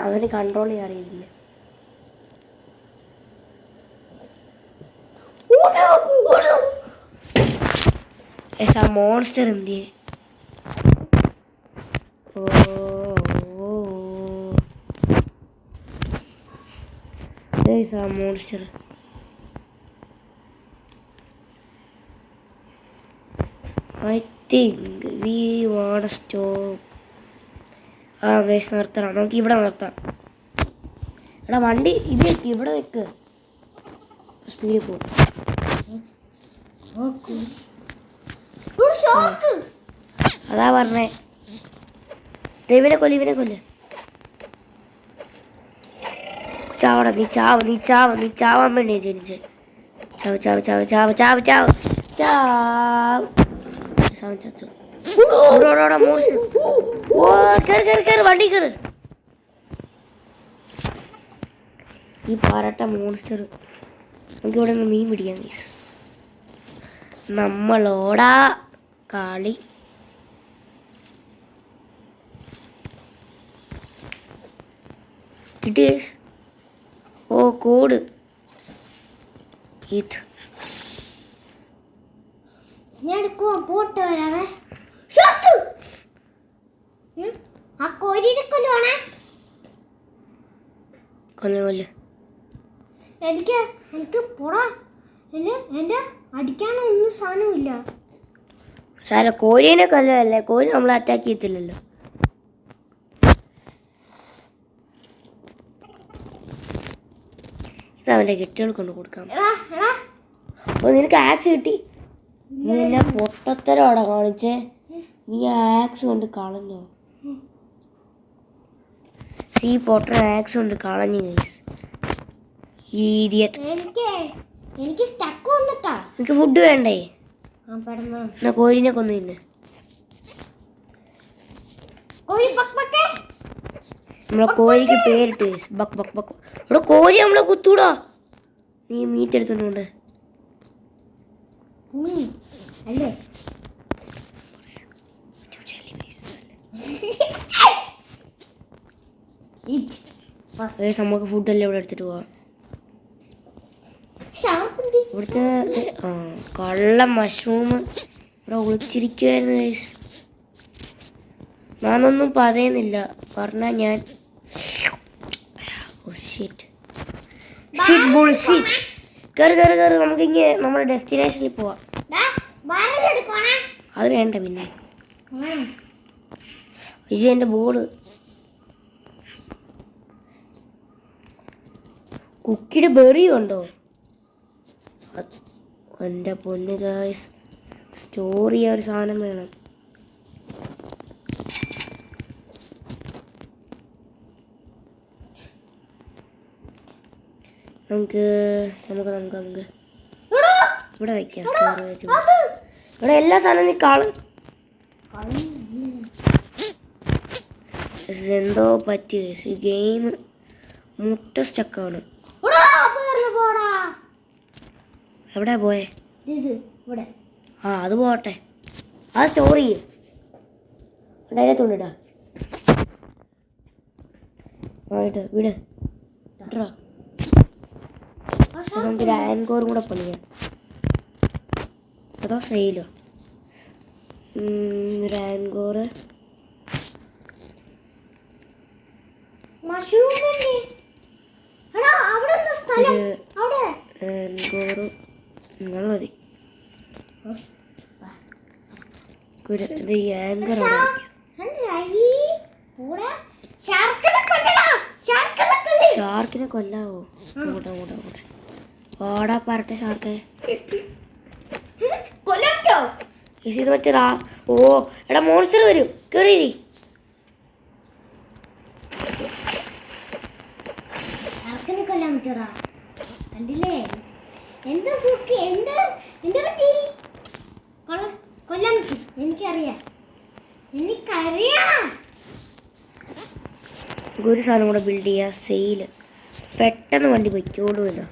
അവന് കൺട്രോൾ ചെയ്യാൻ അറിയില്ല. മോൺസ്റ്റർ എന്തിയെ? Monster I think we wanna stop. Guys നിർത്തണം, നമുക്ക് ഇവിടെ നിർത്താം. എടാ വണ്ടി ഇത് വെക്ക്, ഇവിടെ വെക്ക്, സ്പീഡിൽ പോകും. അതാ പറഞ്ഞേ, ഇവനെ കൊല്ല്. ചാവട, നീ ചാവാൻ വേണ്ടിയാ ജനിച്ചേ. ചാവ് ചത്തു. വണ്ടി കയറ്. ഈ പാരട്ട മോൺസ്റ്റർ. നമുക്ക് ഇവിടെ നിന്ന് മീൻ പിടിക്കാം. നമ്മളോടാ കളി. കിട്ടിയ കോഡ് ഇത് ഞാൻ പോട്ട് വരാമേ. ആ കോഴിനെ കൊല്ലുവാണേ. കൊല്ല്. എനിക്ക് പോടാ. എന്റെ അടിക്കാനൊന്നും സാധനമില്ല. സാര കോഴിനെ കൊല്ലല്ലേ, കോഴി നമ്മളെ അറ്റാക്ക് ചെയ്യത്തില്ലല്ലോ. ഇത് അവന്റെ കെട്ടുകൾ കൊണ്ട് കൊടുക്കാം. നിനക്ക് ആക്സ് കിട്ടി. നിന്നെ പൊട്ടത്തരോടെ കാണിച്ചേ. നീ ആക്സ് കൊണ്ട് കളഞ്ഞോ? പൊട്ട ആക്സ് കൊണ്ട് കളഞ്ഞു. എനിക്ക് സ്റ്റക്ക് വന്നിട്ടാ. നിനക്ക് ഫുഡ് വേണ്ടേ? എന്നാ കോഴിനെ കൊന്നു തിന്ന്. നമ്മളെ കോഴിക്ക് പേരിട്ട് ബക്ക് ബക്ക് ബക്ക്. ഇവിടെ കോഴി നമ്മളെ കുത്തൂടാ. നീ മീറ്റ് എടുത്തോണ്ട് അല്ലേ? നമുക്ക് ഫുഡല്ലേ ഇവിടെ എടുത്തിട്ട് പോവാം. ഇവിടുത്തെ കള്ള മഷ്റൂം ഇവിടെ ഒളിച്ചിരിക്കുവായിരുന്നു. ഞാനൊന്നും പറയുന്നില്ല, പറഞ്ഞാൽ ഞാൻ കേറ്. നമുക്കിങ്ങനെ നമ്മുടെ ഡെസ്റ്റിനേഷനിൽ പോവാം. അത് വേണ്ട. പിന്നെ ഇത് എൻ്റെ ബോർഡ്. കുക്കിയുടെ ബെറി ഉണ്ടോ? എൻ്റെ പൊന്ന് ഗായ്സ്, സ്റ്റോറി ഒരു സാധനം വേണം. നമുക്ക് ഇവിടെ വയ്ക്കാം. ഇവിടെ എല്ലാ സാധനവും നീ എന്തോ പറ്റി. ഗെയിം മുട്ട സ്റ്റക്കാണ്. എവിടെ പോയേ? അത് പോട്ടെ. ആ സ്റ്റോറി അതിനകത്തോണ്ടിടാ. വിട്. നമുക്ക് ആൻകോറും കൂടെ പണിയാം. അതോ സെയിലോ? ആൻകോറ് മതി. ഷാർക്കിനെ കൊല്ലാവോ? ഓടാ പറട്ടെ ഷാർക്കെ. ഇത് മറ്റേ എടാ മോൺസ്റ്റർ വരും. കേറി. കണ്ടില്ലേ എന്താ സുഖി? എന്താ പറ്റി? കൊല്ലാൻ പറ്റി. എനിക്കറിയാം. ഒരു സാധനം കൂടെ ബിൽഡ് ചെയ്യാം. സെയില് പെട്ടെന്ന് വണ്ടി പൊയ്ക്കോളൂല്ലോ.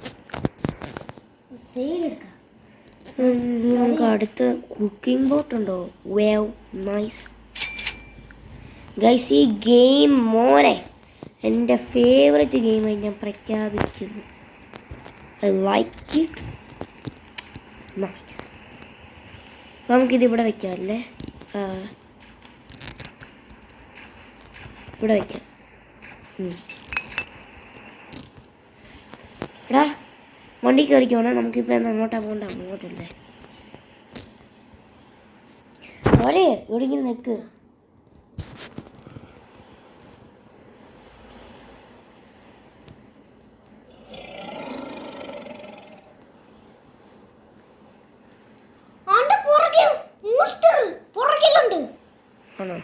നമുക്ക് അടുത്ത് കുക്കിംഗ് ബോട്ട് ഉണ്ടോ? Wave nice. ഗൈസ് ഈ ഗെയിം മോനെ എൻ്റെ ഫേവറേറ്റ് ഗെയിമായി ഞാൻ പ്രഖ്യാപിക്കുന്നു. I like it. നൈസ്. നമുക്കിത് ഇവിടെ വയ്ക്കാം അല്ലേ? ഇവിടെ വയ്ക്കാം. എടാ വണ്ടി കയറിക്കോണേ. നമുക്കിപ്പോൾ അങ്ങോട്ടാ പോകണ്ട, അങ്ങോട്ടല്ലേ? ഒരേ ഇവിടെ ഇങ്ങനെ നിൽക്ക്. ആണോ?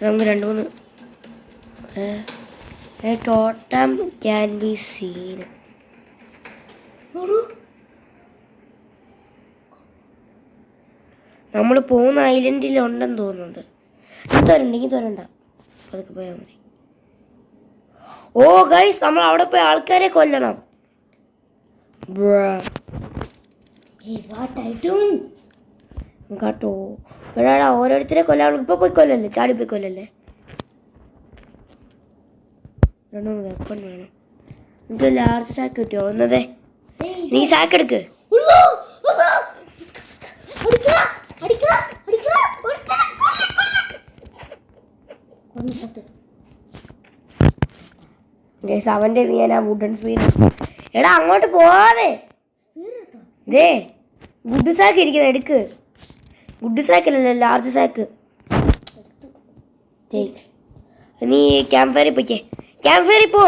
നമുക്ക് 2-3 ടോട്ടം ക്യാൻ ബി സീൻ. നമ്മൾ പോകുന്ന ഐലൻഡിലുണ്ടെന്ന് തോന്നുന്നത്. തോരണ്ടെങ്കിൽ തോരണ്ട, അതൊക്കെ പോയാൽ മതി. ഓ ഗൈസ്, നമ്മൾ അവിടെ പോയി ആൾക്കാരെ കൊല്ലണം. കേട്ടോ എടാ, ഓരോരുത്തരെ കൊല്ലാൻ ഇപ്പൊ പോയി കൊല്ലല്ലേ, ചാടിപ്പോയി കൊല്ലല്ലേ. വെപ്പൺ വേണം. എനിക്ക് ലാർജ് സാക്ക് കിട്ടിയോ? ഒന്നതേ നീ സാക്ക് എടുക്ക്. അവന്റെ ഞാൻ ആ വുഡൻ സ്പീഡ്. എടാ അങ്ങോട്ട് പോവാതെ. ദേ വുഡ് സാക്ക് ഇരിക്കുന്ന എടുക്ക്. വുഡ് സാക്കല്ലല്ലോ, ലാർജ് സാക്ക്. നീ ക്യാമ്പ് ഫയറിൽ പോയിക്കേ. ക്യാമ്പ് ഫയറിൽ പോ.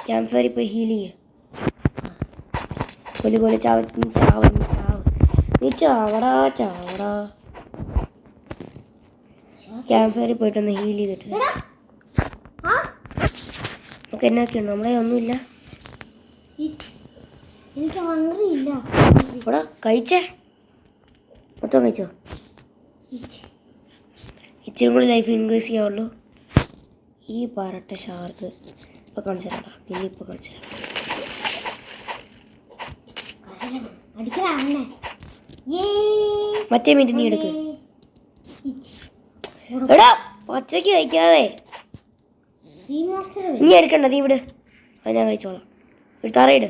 ക്യാമ്പ് ഫയറിൽ പോയി ഹീൽ ചെയ്യ. കൊല്ലി കൊല്ലി ചാവ. നീ ചാവ, നീ ചാവ, നീ ചാവടാ, ചാവടാ. ക്യാമ്പ് ഫയറിൽ പോയിട്ടൊന്ന് ഹീൽ ചെയ്തിട്ട് നമുക്ക് എന്നൊക്കെയുണ്ട്. നമ്മളെ ഒന്നുമില്ല. ഇവിടെ കഴിച്ചേ മൊത്തം കഴിച്ചോ? ഇച്ചിരി കൂടി ലൈഫ് ഇൻക്രീസ് ചെയ്യാവുള്ളൂ. ഈ പാറട്ട ഷാർക്ക് ഇപ്പൊ കാണിച്ചു തരാം. നിന്നെ ഇപ്പൊ കാണിച്ചു തരാം. മറ്റേ മിനിറ്റ് നീ എടുക്ക്. എടാ പച്ചക്ക് കഴിക്കാതെ നീ എടുക്കണ്ട, നീ വിട്. അത് ഞാൻ കഴിച്ചോളാം. ഒരു തറയിട്.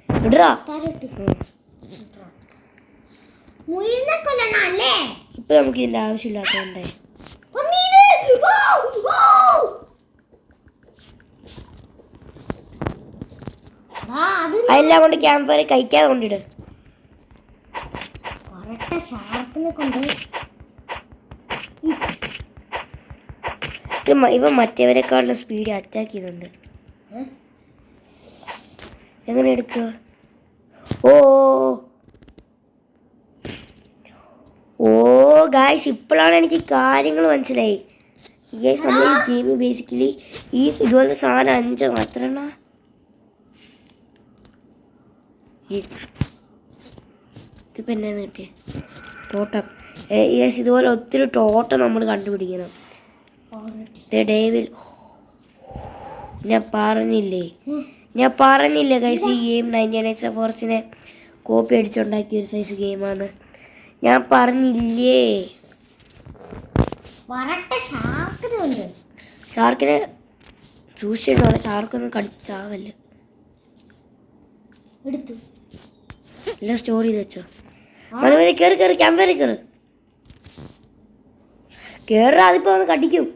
ഇടാ ഇപ്പൊ നമുക്ക് ഇതിന്റെ ആവശ്യമില്ലാത്തതുകൊണ്ടേ. അതെല്ലാം കൊണ്ട് ക്യാമ്പ് ഫയർ കഴിക്കാതെ കൊണ്ടിട്. ഇവ മറ്റേവരെക്കാളും സ്പീഡ് അറ്റാക്ക് ചെയ്യുന്നുണ്ട്. എങ്ങനെ എടുക്കുക? ഓ ഓ ഗായ്സ്, ഇപ്പോഴാണ് എനിക്ക് കാര്യങ്ങൾ മനസ്സിലായി. ഗായ്സ് നമ്മൾ ഈ ഗെയിം ബേസിക്കലി ഈ ഇതുപോലത്തെ സാധനം 5 മാത്രമാണ്. ഇതിപ്പോൾ എന്നാന്ന് കിട്ടിയ ടോട്ടം. ഗായ്സ് ഇതുപോലെ ഒത്തിരി ടോട്ടം നമ്മൾ കണ്ടുപിടിക്കണം. ഡേവിൽ ഞാൻ പറഞ്ഞില്ലേ ഗൈസ്, ഈ ഗെയിം 99 ഫോറസ്റ്റിനെ കോപ്പി അടിച്ചുണ്ടാക്കിയ ഒരു സൈസ് ഗെയിമാണ്. ഞാൻ പറഞ്ഞില്ലേ. ഷാർക്കിനെ സൂക്ഷിച്ചിട്ടാണ്. ഷാർക്കൊന്നും കടിച്ച് ചാവല്ലേ. എല്ലാം സ്റ്റോർ ചെയ്ത് വെച്ചോ. മതി മതി, കയറി കയറി, ക്യാമ്പേറിൽ കയറി കയറി. അതിപ്പോൾ വന്ന് കടിക്കും.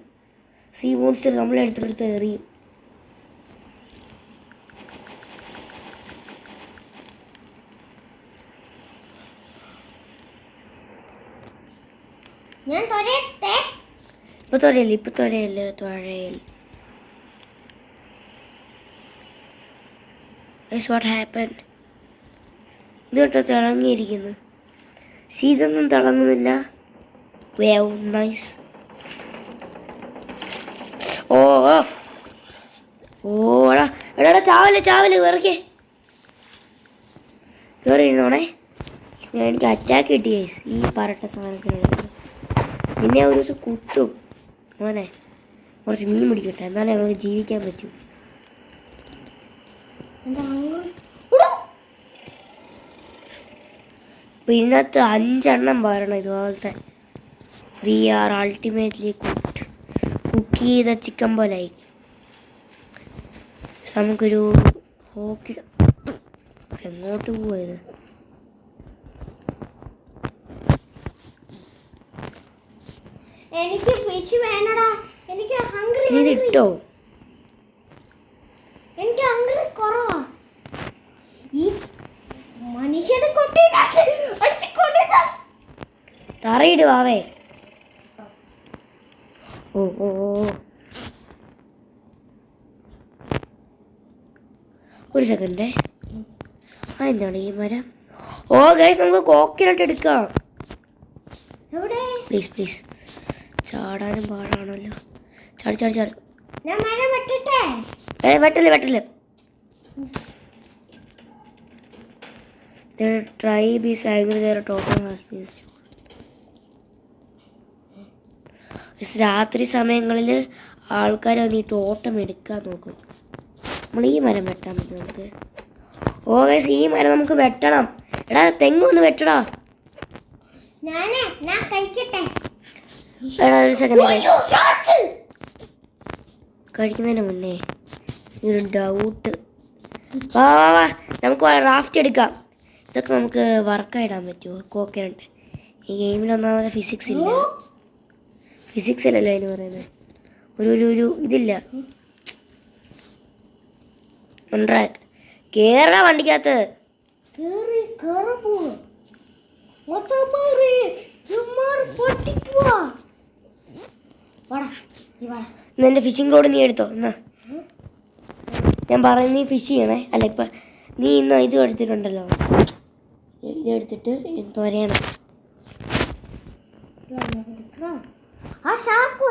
സീ മോൺസ്റ്റർ നമ്മളെടുത്തെടുത്ത് എറിയും. ഇപ്പൊ തുഴയല്ലേ. What happened? ഇത് കേട്ടോ തിളങ്ങിയിരിക്കുന്നു. ഇതൊന്നും തിളങ്ങുന്നില്ല. Wave nice. ഓ ഓടാ എടാ, ചാവല് വിറക്കേ. കയറി ഇരുന്നോണേ. എനിക്ക് അറ്റാക്ക് കിട്ടി ഗൈസ് ഈ പറട്ട സാധനത്തിനുള്ള. നിന്നെ ഒരു ദിവസം കുത്തും മോനെ. കുറച്ച് മീൻ പിടിക്കട്ടെ, എന്നാലേ ഞങ്ങൾക്ക് ജീവിക്കാൻ പറ്റൂ. അപ്പം ഇതിനകത്ത് 5 വരണം ഇതുപോലത്തെ. വി ആർ അൾട്ടിമേറ്റ്ലി കുക്ക് ചെയ്ത ചിക്കൻ പോലെ ആയി. നമുക്കൊരു ഹോക്കി എങ്ങോട്ട് പോയത്? എനിക്ക് ഫിഷ് വേണടാ. എനിക്ക് ഹംഗ്രി. നീ ഇതിട്ടോ? എനിക്ക് ഹംഗ്രി കുറവാ. ഈ മനുഷ്യനെ കൊട്ടി അടിച്ച് കൊല്ലുക. തറയിടുവാവേ. ഓ ഓ ഓ. ഒരു സെക്കൻഡേ. എന്താണ് ഈ മരം? ഓ ഗൈസ്, നമുക്ക് കോക്കനട്ട് എടുക്കാം. എവിടെ? Please please. ചാടാനും പാടാണല്ലോ. ചാടി ചാടി ചാടി. ഞാൻ മരം വെട്ടട്ടെ? വെട്ടില്ല വെട്ടില്ല. The tribe is angry their totem has been stolen. രാത്രി സമയങ്ങളിൽ ആൾക്കാർ വന്ന് ഈ ടോട്ടം എടുക്കാൻ നോക്കും. നമ്മൾ ഈ മരം വെട്ടാൻ പറ്റും നമുക്ക്. ഓ ഗൈസ്, ഈ മരം നമുക്ക് വെട്ടണം. എടാ തെങ്ങൊന്ന് വെട്ടടാ. ഞാൻ കഴിക്കട്ടെ. എടാ ഒരു സെക്കൻഡ്. കഴിക്കുന്നതിന് മുന്നേ ഒരു ഡൗട്ട്. വാ വാ വാ, നമുക്ക് റാഫ്റ്റ് എടുക്കാം. ഇതൊക്കെ നമുക്ക് വർക്കായിടാൻ പറ്റുമോ? കോക്കനട്ട്. ഈ ഗെയിമിൽ ഒന്നാമത് ഫിസിക്സ് ഇല്ല. ഫിസിക്സ് അല്ലല്ലോ അതിന് പറയുന്നത്. ഒരു ഇതില്ല. കേരള വണ്ടിക്കകത്ത് നിന്റെ ഫിഷിംഗ് റോഡ് നീ എടുത്തോ. എന്നാ ഞാൻ പറയുന്നത് നീ ഫിഷ് ചെയ്യണേ. അല്ല ഇപ്പം നീ ഇന്ന് ഇത് എടുത്തിട്ടുണ്ടല്ലോ, ഇതെടുത്തിട്ട് തൊരയണം. ആ ഷാർക്ക്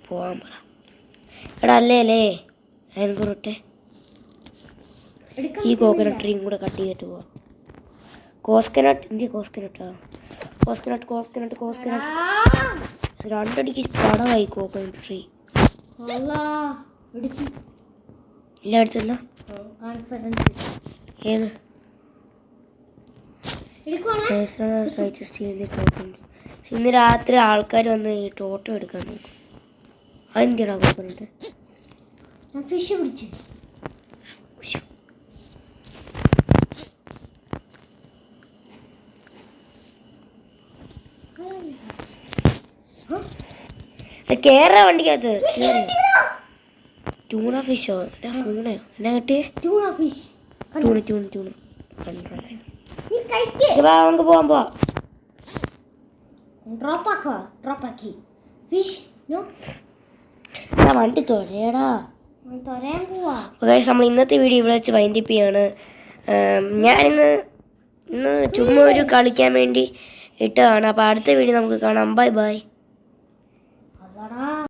പോവാൻ പറ. എടാ അല്ലേ അല്ലേ അതിനൊക്കെ ഈ കോക്കനട്ട് ട്രീയും കൂടെ കട്ട് ചെയ്തിട്ട് പോവാം. കോസ്കനട്ട് ഇന്ത്യ കോസ്കനട്ടാ. കോസ്കനട്ട് രണ്ടടിക്ക് പടമായി കോക്കനട്ട് ട്രീ. ഇല്ല എടുത്തല്ലോ. ഏത്? ഇന്ന് രാത്രി ആൾക്കാർ വന്ന് ഈ ടോട്ടം എടുക്കാൻ നോക്കും. അതെന്തിടാ കോക്കനട്ട്? ഫിഷ് പിടിച്ച് കേരള വണ്ടിക്കകത്ത് ട്യൂണ ഫിഷോ ഫോണോ എന്നാ കിട്ടിയേ? ട്യൂണ് നമുക്ക് പോവാൻ. വണ്ടി തൊരയടാ. നമ്മൾ ഇന്നത്തെ വീഡിയോ ഇവിടെ വെച്ച് വൈൻഡപ്പ് ചെയ്യാണ്. ഞാനിന്ന് ചുമ്മാ ഒരു കളിക്കാൻ വേണ്ടി ഇട്ടതാണ്. അപ്പോൾ അടുത്ത വീഡിയോ നമുക്ക് കാണാം. Bye bye.